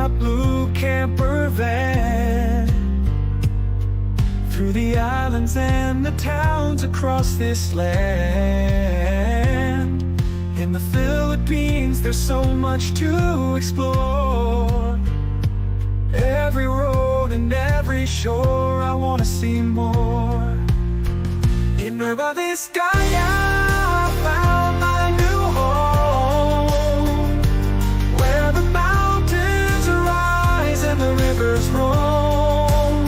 my blue camper van, through the islands and the towns across this land. In the Philippines there's so much to explore. Every road and every shore, I wanna see more. In Nueva Viscaya I found my new home, where the mountains rise and the rivers roam.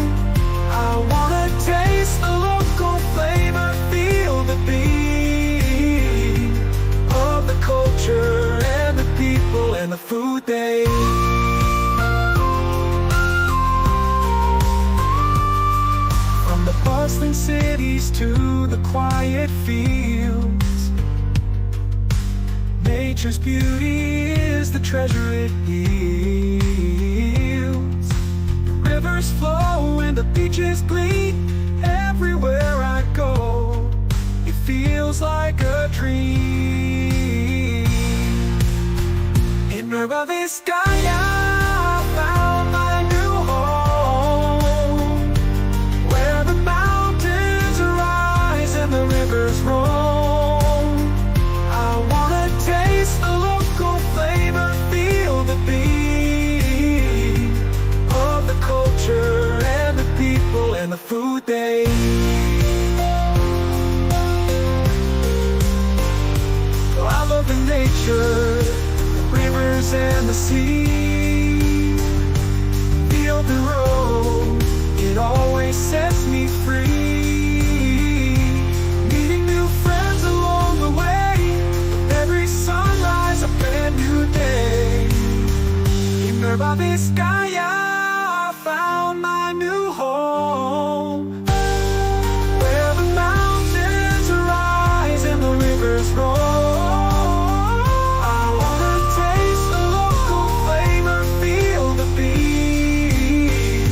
I wanna taste the local flavor, feel the beat of the culture and the people and the food they eat. From the bustling cities to the quiet fields, nature's beauty is the treasure it yields. Rivers flow and the beaches gleam. Everywhere I go, it feels like a dream. In Nueva Viscaya I found my new home, where the mountains rise and the rivers roam. I wanna taste the local flavor, feel the beat of the culture and the people and the food they eat. I love the nature, the rivers and the sea. The open road, it always sets me free. Meeting new friends along the way, every sunrise a brand new day. In Nueva Viscaya I found my new home, where the mountains rise and the rivers roll. I wanna taste the local flavor, feel the beat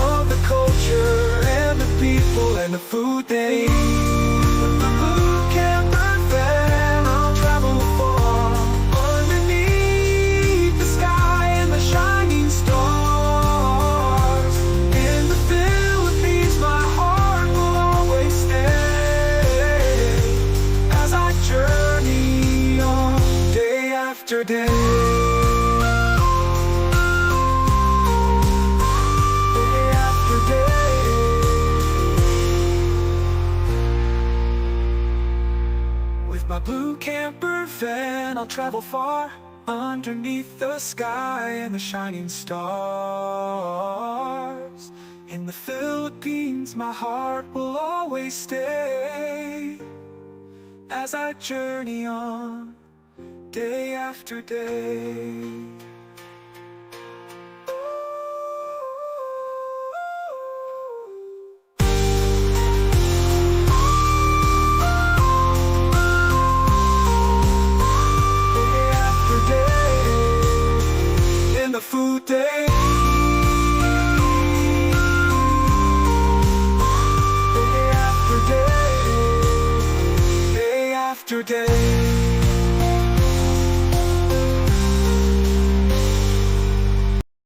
of the culture and the people and the food they eat. With the blue camper van I'll travel far, underneath the sky and the shining stars. In the Philippines my heart will always stay, as I journey on day after day. Day after day. With my blue camper van I'll travel far, underneath the sky and the shining stars. In the Philippines my heart will always stay, as I journey on day after day. In the food day, day after day, day after day.